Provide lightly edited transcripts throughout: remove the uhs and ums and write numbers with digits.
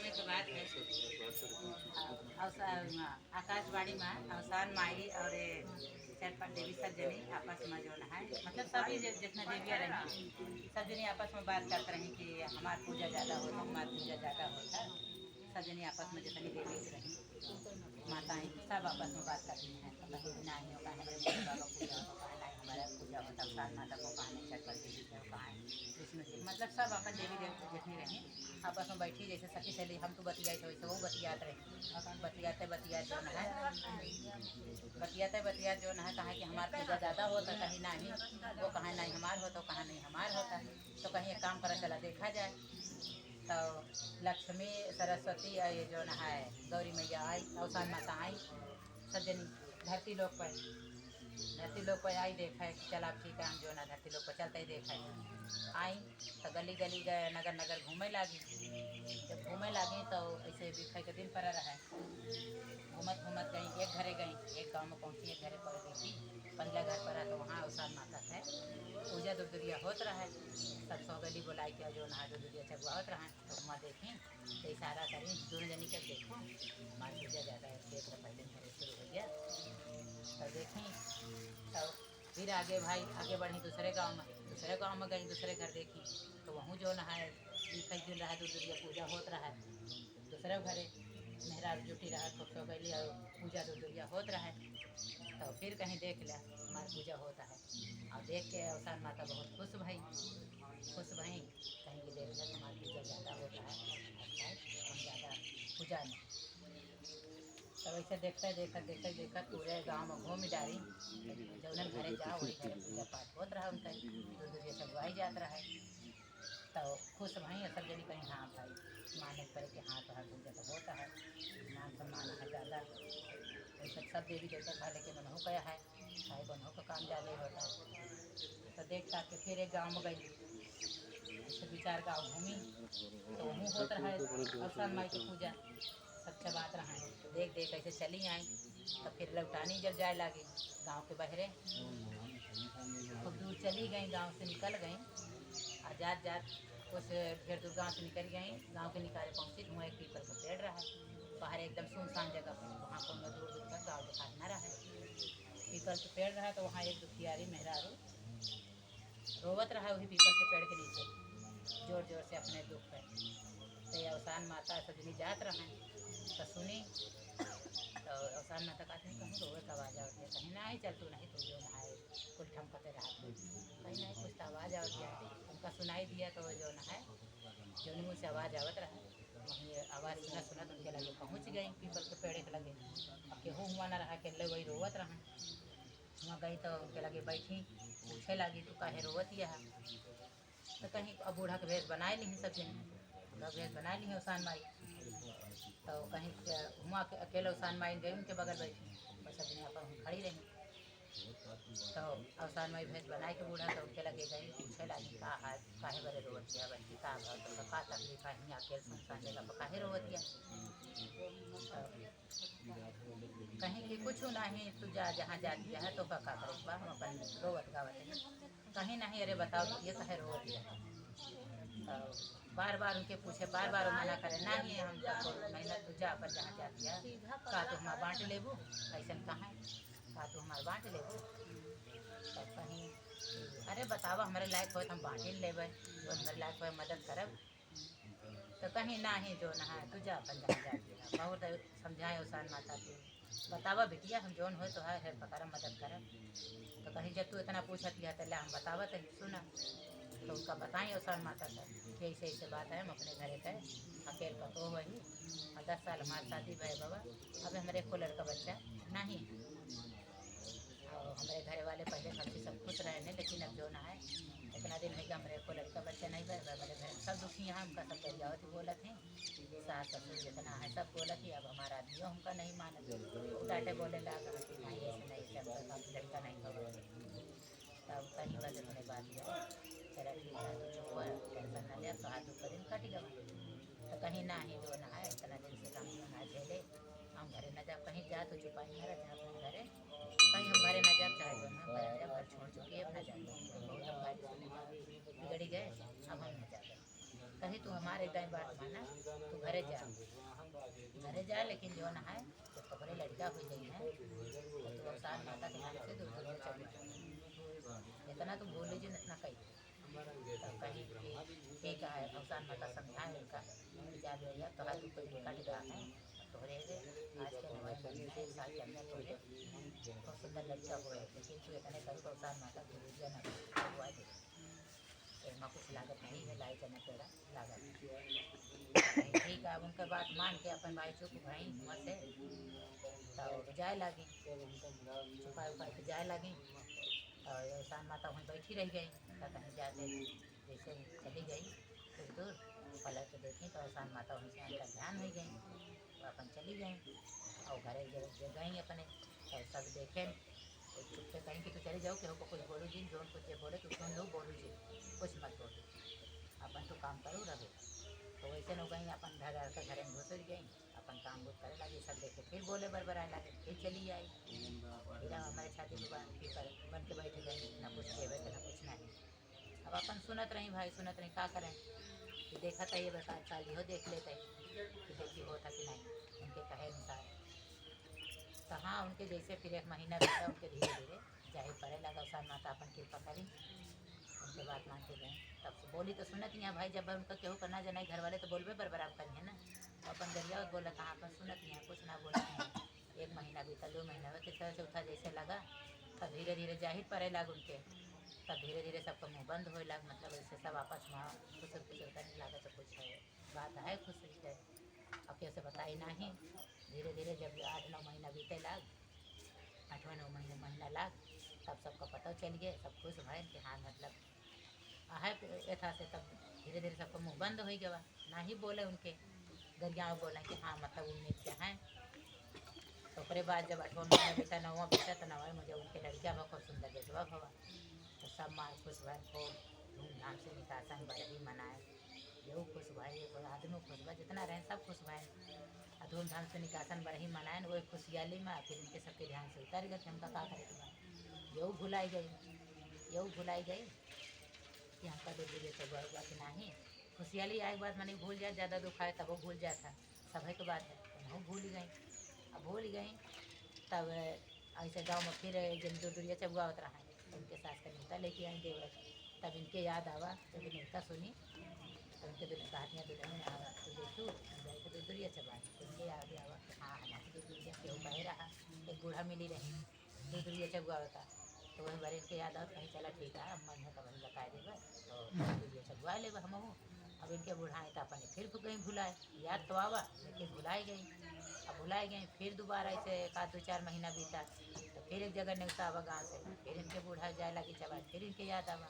समय के बाद है आकाशवाणी में अवसान माई और चार पांच देवी सब जनी आपस में जो है मतलब सभी जितना देवियाँ रही सब जनी आपस में बात करते रही कि हमार पूजा ज़्यादा होता हमार पूजा ज़्यादा होता सब जनी आपस में जितनी देवी रही माताएं सब आपस में बात करती हैं तो कहीं नहीं होगा हमारे बाबा पूजा हो कहा नहीं हमारा पूजा होता अवसान माता को कहा नहीं छठ देवी को कहा विष्णु जी मतलब सब अपन देवी देव जितनी रही आपस में बैठी जैसे सखी सहेली हम तो बतियाए थे वैसे वो बतियात रही बतियाते बतियात जो है बतियाते जो है कहा कि हमारा पूजा ज़्यादा होता कहीं नहीं वो कहा नहीं हमार होता कहा नहीं हमार होता तो कहीं एक काम करा चला देखा जाए तो लक्ष्मी सरस्वती ये जो है गौरी मैया आई अवसान माता आई सज्जनी धरती लोक पर आई देखा है कि चल आप ठीक है हम जो ना धरती लोक पर चलते ही देखा है आई तो गली गली गए नगर नगर घूमे लगी जब घूमे लगी तो ऐसे बिखर के दिन पर रहा घूमत घूमत गई एक घरे गई एक गांव में पहुंची एक घरे पर देखी पहला घर पर है तो वहाँ अवसान माता है पूजा दुर्दुरिया होत रहा है सब सौ गली बुलाई के जो नहा दुर्दुरिया चगुआ होत रहा तो वहाँ देखी तो इशारा करी दोनों जनी के देखो हमारी पूजा ज़्यादा है देख रहे पहले घरे शुरू हो गया तो देखी तो फिर आगे भाई आगे बढ़ी दूसरे गांव में गई दूसरे घर देखी तो वहाँ जो नहाए 20 दिन रहा दुर्दुरिया पूजा होत रहा दूसरे घरे मेहरा जुटी रहा खूब सो गई और पूजा दुर्दुरिया होत रहा तो फिर कहीं देख लिया हमारी पूजा होता है और देख के अवसान माता बहुत खुश भई कहीं कि देख लिया हमारी पूजा ज़्यादा होता है अच्छा हम ज़्यादा पूजा में तो वैसे देखते पूरे गांव में घूम डारी जौनन घरे जाओ वही घरे पूजा पाठ होत रहा उनका दुर्दुरिया चगवाई जात रहा तो खुश भई सब जनी कहीं हाँ भाई माने करे कि हाँ तो हर पूजा तो होता है मान सम्मान है ज़्यादा वैसे सब देवी देवता खा लेके मनहू कया है खाए बनहू का काम ज़्यादा ही होता है तो देख ताक के फिर एक गाँव में गई ऐसे 2-4 गाँव घूमी तो वहाँ होता रहा अवसान माई की पूजा सब बात रहा है देख देख ऐसे चली आई तो फिर लौटानी जब जाए लगी गांव के बहरे खूब दूर चली गई गांव से निकल गई और जात कुछ फिर दूर गाँव से निकल गई गांव के निकाले पहुँची वहाँ एक पीपल का पेड़ रहा बाहर एकदम सुनसान जगह पर वहाँ को दूर दूर तक गाँव दिखाई न रहा पीपल के पेड़ रहा तो वहाँ एक दुखियारी मेहरारू रोवत रहा वही पीपल के पेड़ के नीचे जोर जोर से अपने दुख पे तो अवसान माता सजनी जात रहा तो सुनी तो अवसान माता कहते हैं कहूँ रोवे का आवाज़ आती है कहीं नहीं चल तू नहीं तू जो नहाए कुल ठमकते रहा कहीं नहीं कुछ तो आवाज़ आती है उनका सुनाई दिया तो जो नहाए जो मुँह से आवाज़ आवत रहा वहीं आवाज़ सुना उनके लगे पहुँच गई पीपल के पेड़ के लगे अब केहू हुआ न रहा के वही रोवत रहा वहाँ गई तो उनके लगे बैठी पूछे लगी तू काहे रोवत यह तो कहीं अब बूढ़ा के भेष बनाए ली सब जन बूढ़ा भेष बना ली अवसान माई तो कहीं हुआ अकेले अवसान माई गई उनके बगल बैठी बस अपने अपन खड़ी रही तो अवसान माई भेष बनाए के बूढ़ा तो उनके लगे गई पूछे लगी का है काहे बरे रोवत है बच्ची का का तकलीफ है यहाँ अकेले सुनसान जगह पर काहे रोवत है कहीं कि कुछ नहीं तू जा जहाँ जाती है तो का करे बा हम अपन रोवत गावत है कहीं नहीं अरे बताओ ये कहे रोवत है बार बार उनके पूछे बार बार मना करे नहीं हम तो मेहनत तू जा पर जहाँ जाती है का तो हमारा बाँट लेबू ऐसा कहाँ का तो हमारा बाँट लेबू तब कहीं अरे बतावा हमारे लायक हो तो हम बाँट लेबै जो हमारे लायक हो मदद करब तो कहीं नहीं जो ना है तू जा अपन जहाँ जाती है बहुत समझाए अवसान माता के बतावा बिटिया हम जौन हो तो है हेल्प करब मदद करब तो कहीं जब तू इतना पूछती है तो हम बतावत है सुना तो उनका बताएं अवसान माता का कि ऐसे ऐसे बात है हम अपने घरे पे अकेले पतो वही और 10 साल हमारे शादी भय बाबा अभी हमारे को लड़का बच्चा नहीं और हमारे घरे वाले पहले हमसे सब खुश रहे हैं लेकिन अब जो ना है इतना दिन है कि हमारे को लड़का बच्चा नहीं भय हमारे घर सब दुखी यहाँ हमका सब गरियावत बोलत हैं सास ससुर जितना है सब बोलत ही अब हमारा आदमी हमका नहीं मानत डाटे बोले लगा कि नहीं ऐसे नहीं ऐसे हमका लड़का नहीं खबर तब कहीं बस अपने बात गया चला ठीक है तो चुप टेंशन न ले तो हाथ ऊपर दिन कट गवा तो कहीं ना ही जो ना है इतना दिन से काम ना झेले हम घरे न जाब कहीं जा तो चुपाई न रहते अपने घरे कहीं हम घरे न जाब चाहे जो ना घर जब घर छोड़ चुके अब न जाते बहुत हम गाली सुने बिगड़ी गए अब हम न जाते कहीं तू हमारे एक टाइम बात माना, तू घरे जा लेकिन जो न है तो तोहरे लड़का हो गई है तो तू अवसान माता के नाम से दूर दूर चल इतना तू बोले जो इतना कही तब कहीं कि ठीक है अवसान माता समझाए उनका जा भैया तो तू कोई निकट गया है तोहरे आज के नवा महीना एक साल के अंदर तोहरे बहुत सुंदर लड़का हुए लेकिन तू इतने कहीं तो अवसान माता को बुझे ना हुआ दे एमा कुछ लागत नहीं है लाई जना तेरा लागत ठीक है। अब उनका बात मान के अपन भाई चुप भाई वहाँ से तो जाए लगी छुपा उपाय के जाए लगी और अवसान माता वहीं बैठी रह गई तो कहीं जाते जैसे चली गई कुछ दूर पलट के देखी तो अवसान माता वहीं से उनका ध्यान हो गई तो अपन चली गई और घरे जब गई अपने तो सब देखे तो चुप से कहीं कि तू चले जाओ कि को कुछ बोलू जी जो कुछ बोले तो सुन लो बोलू जी कुछ मत बोलो अपन तो काम करो रहो तो वैसे न गई अपन घर के घरे में घुस गई अपन काम बुत करे लगी सब देखे फिर बोले बरबराए लगे फिर चली आई फिर हमारे छाती में बन के बैठ गई ना कुछ देवे ना कुछ नहीं। अब अपन सुनत रही भाई सुनत रही का करें कि देखा था ये बस आज साल हो देख लेते कि देखी होता कि नहीं उनके कहे अनुसार तो हाँ उनके जैसे फिर एक महीना बीता उनके धीरे धीरे जाहिर पड़े लगा अवसान माता अपन कृपा करी उनके बात मान के गए तब से बोली तो सुनत यहाँ भाई जब उनका केहू करना जाना घर वाले तो बोलबे बराबर करिए ना तो अपन गरिया बोला कहाँ अपन सुनत यहाँ कुछ ना बोलत नहीं एक महीना बीता 2 महीना हुआ तीसरा चौथा जैसे लगा तब धीरे धीरे जाहिर पड़े लग उनके तब धीरे धीरे सबका मुँह बंद हो लग मतलब ऐसे सब आपस में खुशर खुशर करने लगा तो कुछ है बात है खुश है अब कैसे बताई नहीं धीरे धीरे जब 8-9 महीना बीते लग 8वां 9 महीना लग तब सबका पता चल गया सब खुश भय कि हाँ मतलब है यथा से तब धीरे धीरे सबका मुँह बंद हो गया ना ही बोले उनके गरिया बोले कि हाँ मतलब उम्मीद से हैं तो फिर बाद जब 8वां महीना बीता 9वां बीता तो 9वें मुझे उनके लड़कियाँ बहुत सुंदर जज्बा भवा तो सब माँ खुश भय खूब धूमधाम से निकासन बरही मनाए जो खुश भाई आदमी खुश भा जितना रहे सब खुश भाई धूमधाम से निकासन बरही मनाए वही खुशहाली में फिर इनके सबके ध्यान से उतर गए कि हमका का करे के यू भुलाई गई कि हमका दे दिए तो हुआ कि नहीं खुशहाली आए बाद मैंने भूल जाए ज़्यादा दुख आए तब वो भूल जाए था सभी की बात है तो मैं भूल गई तब ऐसे गाँव में फिर जन दूरिया चबुआवत रहा उनके सास का न्योता लेके आई देवर तब इनके याद आवा जब न्योता सुनी तो उनके कहानियाँ दुल्हन तो देखूँ जाए तो दूरिया चबा इनके याद आवा कि हाँ हमारे दूरिया केहू कहे रहा एक बूढ़ा मिली रही दूरिया चबुआवता तो वही बार इनके याद आवा कहीं चला ठीक है अब मन है तो वही बता देगा तो दूरिया चबुआ ले हम अब इनके बुढ़ाएँ तो अपने फिर कहीं भुलाए याद तो आवा लेकिन भुलाई गई फिर दोबारा ऐसे 1-2-4 महीना बीता तो फिर एक जगह न्योता आवा गाँव से फिर इनके बूढ़ा जाए लगी चबा फिर इनके याद आवा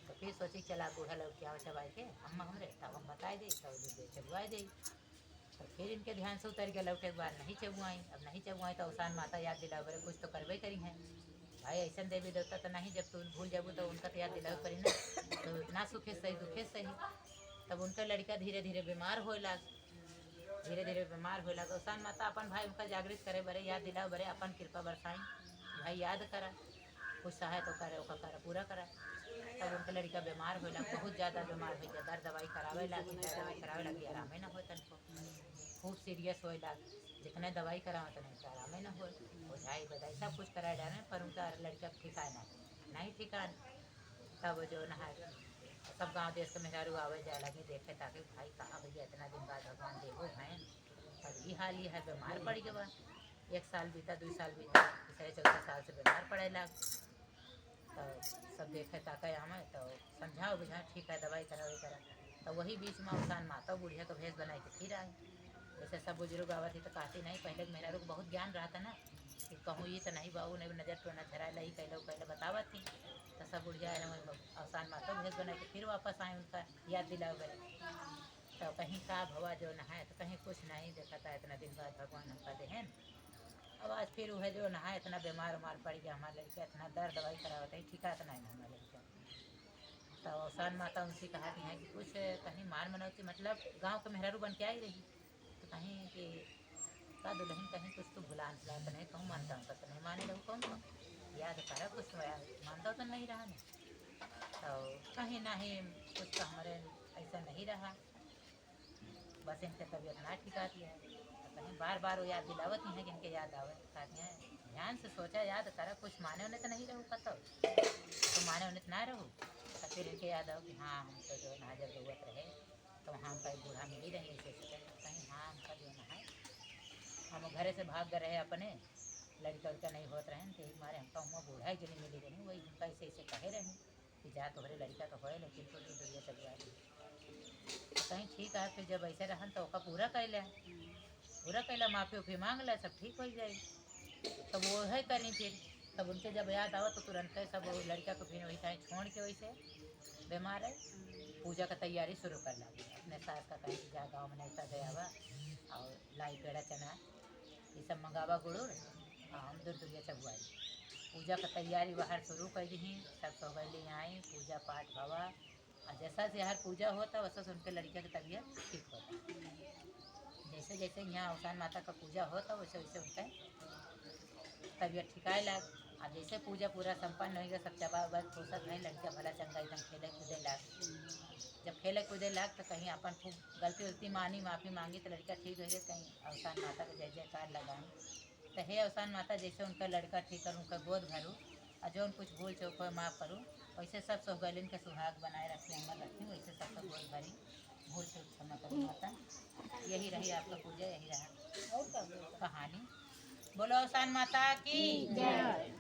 तो फिर सोची चला बूढ़ा लौट के आवा चबाई के अम्मा हमरे तब हम बताए दी तो चबुआई दी तो फिर इनके ध्यान से उतर गया लौटे एक बार नहीं चबुआई अब नहीं चबुआई तो अवसान माता याद दिला बड़े कुछ तो करवे करी हैं भाई ऐसा देवी देवता तो नहीं जब तू भूल जाबू तो उनका तो याद दिलावे पड़ी ना तो इतना सुखे सही दुखे सही तब उनका लड़का धीरे धीरे बीमार हो लग अवसान माता अपन भाई उनका जागृत करे बड़े याद दिलाओ बड़े अपन कृपा बरसाई भाई याद करा कुछ सहाय तो करे ओका करा पूरा करा तब उनका लड़का बीमार हो लग बहुत ज़्यादा बीमार हो गया दवाई करावे लगी आरामे ना हो तनको खूब सीरियस हो लग जितने दवाई कराओ तो नहीं आरामे ना हो ओझाई बधाई सब कुछ कराए डाले पर उनका लड़का ठिकाना नहीं ठिकान तब जो नहा सब गांव देश के मेहरारू आवे जाए लगे देखे ताकि भाई कहाँ भैया इतना दिन बाद भगवान देवो हैं अब ये हाल है बीमार पड़ गया 1 साल बीता 2 साल बीता तीसरे चौथे साल से बीमार पड़े लग तो सब देखे ताकि हमें तो समझाओ बुझाओ ठीक है दवाई करा तो वही बीच में अवसान माता बुढ़िया का भेष बनाई के फिर आए जैसे सब बुजुर्ग आवत थी तो कहती नहीं पहले मेहरारू को बहुत ज्ञान रहा था ना कि कहूँ ये तो नहीं बाबू नहीं नजर टोना झरा लही कहले बतावत थी तो सब बुढ़िया अवसान माता भेष बना के फिर वापस आए उनका याद दिलाओ गए तो कहीं का भवा जो नहाए तो कहीं कुछ नहीं देखा था इतना दिन बाद भगवान हमका देहन अब आज फिर वह जो नहाए इतना बीमार उमार पड़ गया हमारे लड़का इतना दर्द दवाई करावत है ठीक है नहीं हमारे लड़का तो अवसान माता उनसे कहती हैं कि कुछ कहीं मान मनौती मतलब गांव के मेहरारू बन के आई रही तो कहीं कि का दुल्हन कहीं कुछ तो भुला तो नहीं कहूँ मानता हूँ तो नहीं माने रहूँ कौन याद करा कुछ मानता तो नहीं रहा ना तो कहीं नहीं कुछ तो हमारे ऐसा नहीं रहा, बस इनके तबीयत ना ठिकाती है। तो कहीं बार बार वो याद दिलावत ही है कि इनके याद आवे, कहती हैं ध्यान से सोचा याद करा, कुछ माने उन्हें तो नहीं रहू कतो, तो माने उन्हें ना रहू। तो फिर इनके याद आओ कि हाँ हम तो जो ना जब जरूरत रहे तो वहाँ हमका एक बूढ़ा मिली रही ऐसे ऐसे कहीं, हाँ हमका जो ना है हम घरे से भाग गए रहे अपने, लड़का उड़का नहीं होत रहे तो यही मारे हमका हुआ बूढ़ा ही जनी मिली रही, वही हमका ऐसे ऐसे कहे रहे कि जा तोहरे लड़का तो होए लेकिन तो दुनिया चलवा दी। तो कहीं ठीक है, फिर जब ऐसे रहन तो ओका पूरा कैला माफ़ी उफ़ी मांग ले, सब ठीक हो जाए। तब वो है करी फिर, तब उनके जब याद आवा तो तुरंत सब वो लड़का को फिर वही टाइम छोड़ के वैसे बीमार है पूजा का तैयारी शुरू कर लगी। अपने सास का कहीं जा गाँव में नेता गया हुआ और लाई पेड़ा चना ये सब मंगावा गुड़ुर और हम दुर्दुरिया चबुआई पूजा का तैयारी बाहर शुरू कर दी। सब सौगली आई, पूजा पाठ भवा और जैसा से हर पूजा होता वैसा से उनके लड़का की तबीयत ठीक होता। जैसे जैसे यहाँ अवसान माता का पूजा होता वैसे वैसे उनका तबीयत ठिकाए लग। अब जैसे पूजा पूरा संपन्न हो गया, सब चबा उबा फुर्सत है, लड़का भला चंगा एकदम खेले कूदे लग। जब खेले कूदे लग तो कहीं अपन खूब गलती उलती मानी, माफ़ी मांगी तो लड़का ठीक हो गया। कहीं अवसान माता का जय जयकार लगाई तो हे अवसान माता जैसे उनका लड़का ठीक करूँ, उनका गोद भरूँ और जो कुछ भूल चूक हो माफ़ करूँ, वैसे सब सोहगलिन के सुहाग बनाए रखें, अमर रखें, वैसे सबका गोद भरी भूल चूक क्षमा करूँ माता। यही रही आपका पूजा, यही रहा और कहानी। बोलो अवसान माता की जय।